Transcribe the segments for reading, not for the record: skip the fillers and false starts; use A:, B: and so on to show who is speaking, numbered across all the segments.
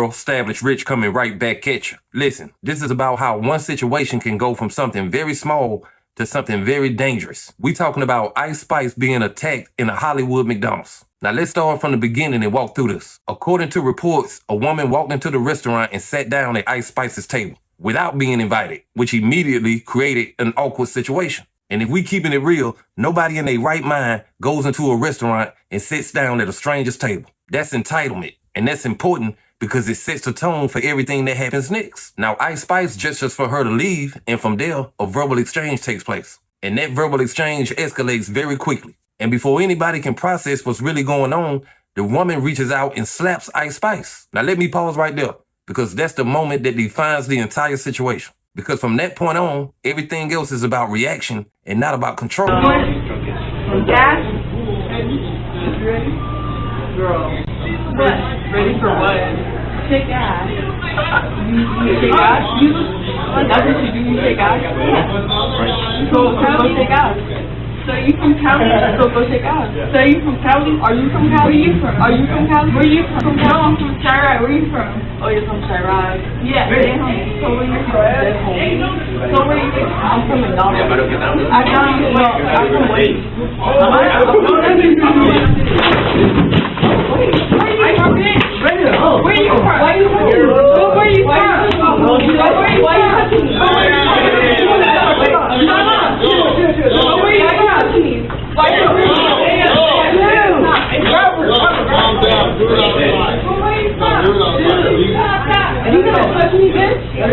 A: well-established Rich coming right back at you. Listen, this is about how one situation can go from something very small to something very dangerous. We talking about R.I.C.H being attacked in a Hollywood McDonald's. Now let's start from the beginning and walk through this. According to reports, a woman walked into the restaurant and sat down at R.I.C.H's table without being invited, which immediately created an awkward situation. And if we keeping it real, nobody in their right mind goes into a restaurant and sits down at a stranger's table. That's entitlement. And that's important because it sets the tone for everything that happens next. Now, R.I.C.H gestures for her to leave, and from there, a verbal exchange takes place. And that verbal exchange escalates very quickly. And before anybody can process what's really going on, the woman reaches out and slaps R.I.C.H. Now, let me pause right there, because that's the moment that defines the entire situation. Because from that point on, everything else is about reaction and not about control.
B: Gas? Ready? Girl. What? Ready for what? Take gas. You take gas? That's what you do, you take gas? Yeah. So go take gas. So you from Cali? So go take gas. So you from Cali? Are you from Cali? Where are you from? Are you from Cali? Where are you from? No, I'm from Chirac. Where are you from? Oh, you're from Chirac. Yeah. So where you from? So where you from? I'm from McDonald's. I got you. Well, I'm from Wait. Where you from? Where you from? Where you from? Why you touching me? Why you calm down. Do it outside. Do it outside. Are you gonna touch me, bitch? There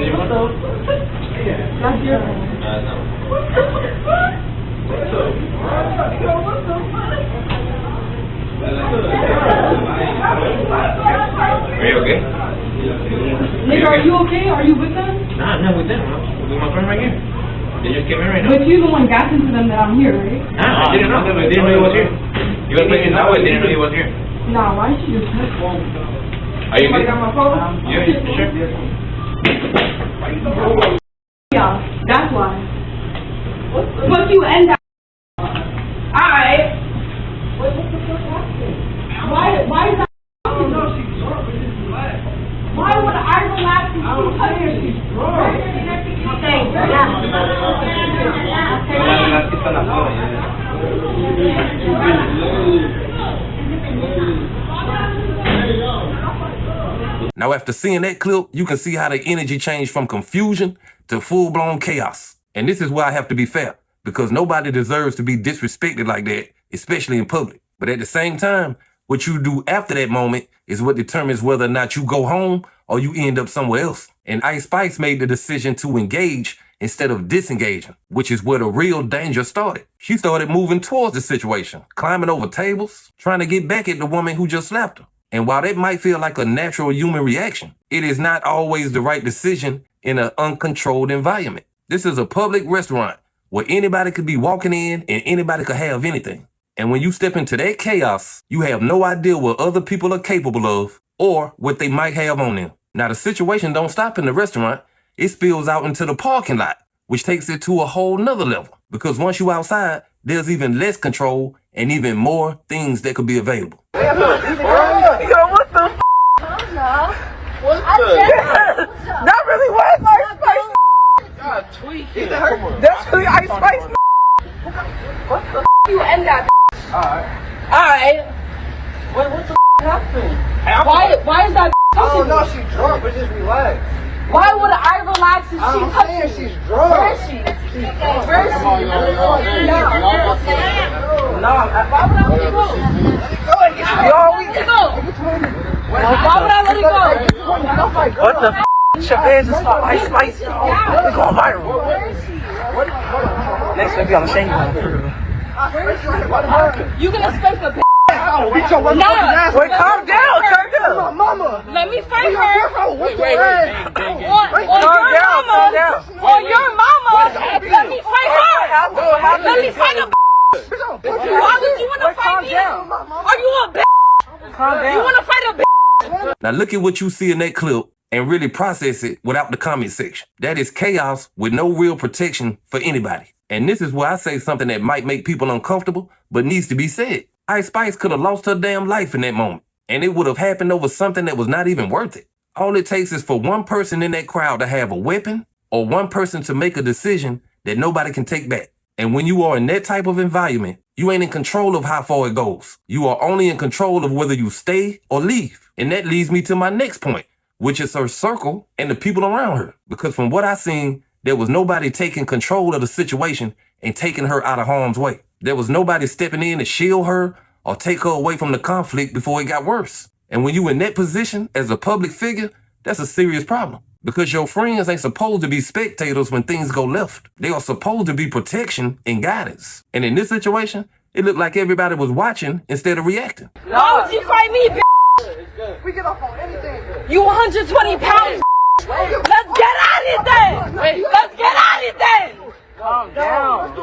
B: you go. That's your
C: Are you okay?
B: Nigga, are you okay? Are you with them?
C: Nah, I'm not with them. I'm with my friend right here. They just came in right now.
B: But you're the one gassing to them that I'm here, right?
C: Nah, I didn't know. I didn't know he was here. You were playing that way. I didn't know he was here.
B: Nah, why did you just touch me?
C: Are you good?
B: Got my phone?
C: Yeah, sure.
B: Yeah, that's why. Fuck you and that. Alright. What the fuck happened? Why is that? No, she's drunk. Why would I relax and she's touching her? She's drunk.
A: Now, after seeing that clip, you can see how the energy changed from confusion to full-blown chaos. And this is why I have to be fair, because nobody deserves to be disrespected like that, especially in public. But at the same time, what you do after that moment is what determines whether or not you go home or you end up somewhere else. And R.I.C.H made the decision to engage instead of disengaging, which is where the real danger started. She started moving towards the situation, climbing over tables, trying to get back at the woman who just slapped her. And while that might feel like a natural human reaction, it is not always the right decision in an uncontrolled environment. This is a public restaurant where anybody could be walking in and anybody could have anything. And when you step into that chaos, you have no idea what other people are capable of or what they might have on them. Now, the situation don't stop in the restaurant. It spills out into the parking lot, which takes it to a whole nother level. Because once you outside, there's even less control and even more things that could be available.
D: Yo, what the f***? That really was R.I.C.H.
C: God, tweaking.
D: That's really R.I.C.H.
B: What the f*** you end that? Alright.
D: What the f*** happened?
B: Why is that
D: Oh no, she's drunk, but just relax.
B: Why would I relax if she touched me?
D: She's drunk.
B: Where is she? Where is she?
D: No,
B: Why would I let it go? Why would I let it go?
D: What the f***? Chavez is for R.I.C.H. We're going viral. Next week, I'm shame you.
B: You can expect a bitch.
D: Wait, calm down, calm down. Mama.
B: Let me fight her.
D: Wait.
B: On your mama. Let me fight her. Let me fight a bitch. Why would you want to fight me? Are you a bitch?
D: Calm down.
B: You want to fight a bitch?
A: Now look at what you see in that clip and really process it without the comment section. That is chaos with no real protection for anybody. And this is where I say something that might make people uncomfortable, but needs to be said. R.I.C.H could have lost her damn life in that moment, and it would have happened over something that was not even worth it. All it takes is for one person in that crowd to have a weapon or one person to make a decision that nobody can take back. And when you are in that type of environment, you ain't in control of how far it goes. You are only in control of whether you stay or leave. And that leads me to my next point, which is her circle and the people around her. Because from what I seen, there was nobody taking control of the situation and taking her out of harm's way. There was nobody stepping in to shield her or take her away from the conflict before it got worse. And when you in that position as a public figure, that's a serious problem. Because your friends ain't supposed to be spectators when things go left. They are supposed to be protection and guidance. And in this situation, it looked like everybody was watching instead of reacting.
B: Why would you fight me, bitch?
D: We get off on anything.
B: You 120 pounds, Let's get at it then! Let's get at it then!
D: Calm down.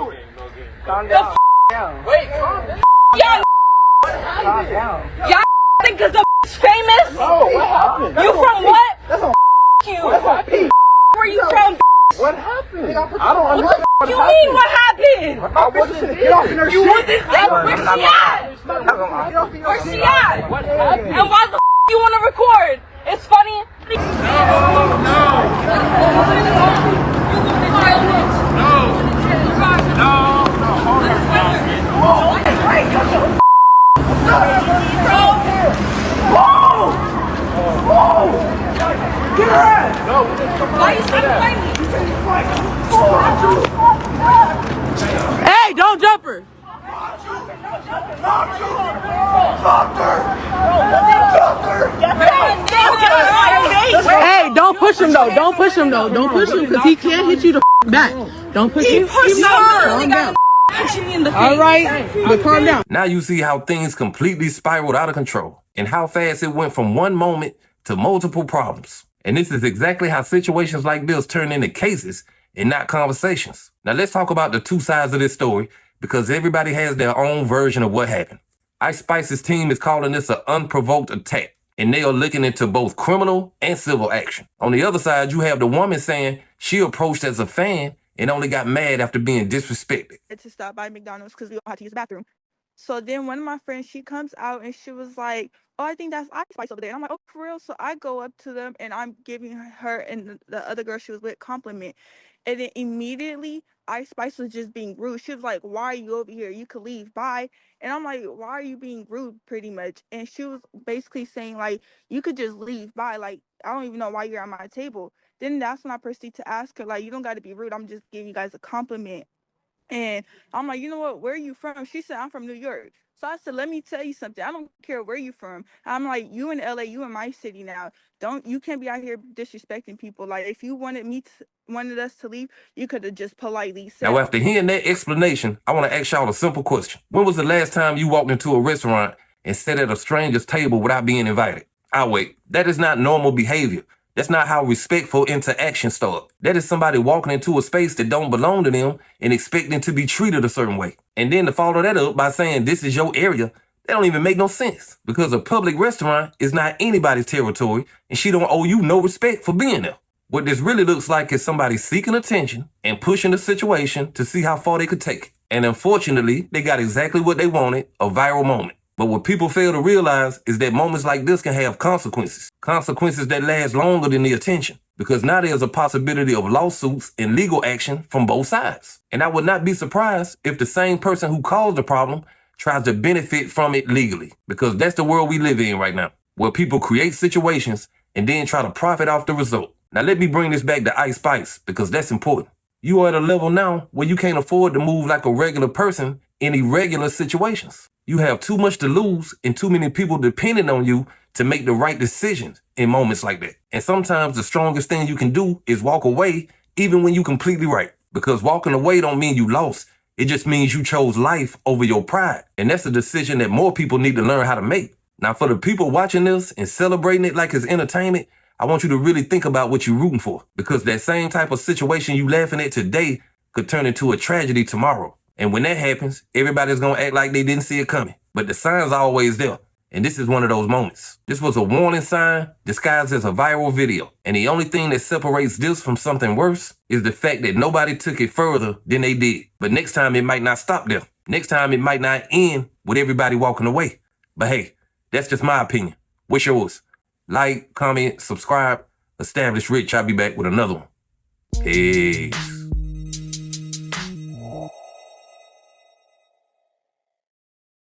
D: Calm
B: The
D: down.
B: Wait, y'all
D: Calm down.
B: y'all think cause I'm famous?
D: Oh, what happened?
B: You from what?
D: That's on
B: You.
D: That's on
B: Where you from?
D: What happened? I don't understand.
B: What you mean what happened?
D: I wasn't. Get off in her
B: You
D: shit.
B: wasn't there. Where she at?
D: Get off in your
B: Where
D: shit.
B: she at?
D: What happened?
B: And why the you wanna record? It's funny.
D: Get her ass. No,
B: Why you trying to fight me?
E: Hey, don't jump her. Hey, don't push him though. Don't push him though. Don't push him because he can't hit you the back. Don't push him. Calm down. All right, but calm down.
A: Now you see how things completely spiraled out of control and how fast it went from one moment to multiple problems. And this is exactly how situations like this turn into cases and not conversations. Now let's talk about the two sides of this story because everybody has their own version of what happened. R.I.C.H's team is calling this an unprovoked attack, and they are looking into both criminal and civil action. On the other side, you have the woman saying she approached as a fan and only got mad after being disrespected.
F: To stop by McDonald's because we don't have to use the bathroom. So then one of my friends, she comes out and she was like, oh, I think that's R.I.C.H over there. And I'm like, oh, for real? So I go up to them and I'm giving her and the other girl she was with compliment. And then immediately R.I.C.H was just being rude. She was like, why are you over here? You could leave. Bye. And I'm like, why are you being rude pretty much? And she was basically saying like, you could just leave. Bye. Like, I don't even know why you're at my table. Then that's when I proceed to ask her, like, you don't got to be rude. I'm just giving you guys a compliment. And I'm like, you know what? Where are you from? She said, I'm from New York. So I said, let me tell you something. I don't care where you from. I'm like, you in LA, you in my city now. You can't be out here disrespecting people. Like, if you wanted us to leave, you could have just politely said.
A: Now, after hearing that explanation, I want to ask y'all a simple question. When was the last time you walked into a restaurant and sat at a stranger's table without being invited? I'll wait. That is not normal behavior. That's not how respectful interaction starts. That is somebody walking into a space that don't belong to them and expecting to be treated a certain way. And then to follow that up by saying this is your area, that don't even make no sense. Because a public restaurant is not anybody's territory and she don't owe you no respect for being there. What this really looks like is somebody seeking attention and pushing the situation to see how far they could take it. And unfortunately, they got exactly what they wanted, a viral moment. But what people fail to realize is that moments like this can have consequences. Consequences that last longer than the attention. Because now there's a possibility of lawsuits and legal action from both sides. And I would not be surprised if the same person who caused the problem tries to benefit from it legally. Because that's the world we live in right now, where people create situations and then try to profit off the result. Now let me bring this back to R.I.C.H because that's important. You are at a level now where you can't afford to move like a regular person in irregular situations. You have too much to lose and too many people depending on you to make the right decisions in moments like that. And sometimes the strongest thing you can do is walk away even when you're completely right. Because walking away don't mean you lost. It just means you chose life over your pride. And that's a decision that more people need to learn how to make. Now for the people watching this and celebrating it like it's entertainment, I want you to really think about what you're rooting for. Because that same type of situation you laughing at today could turn into a tragedy tomorrow. And when that happens, everybody's going to act like they didn't see it coming. But the sign's are always there. And this is one of those moments. This was a warning sign disguised as a viral video. And the only thing that separates this from something worse is the fact that nobody took it further than they did. But next time it might not stop there. Next time it might not end with everybody walking away. But hey, that's just my opinion. What's yours? Like, comment, subscribe. Established Rich. I'll be back with another one. Peace.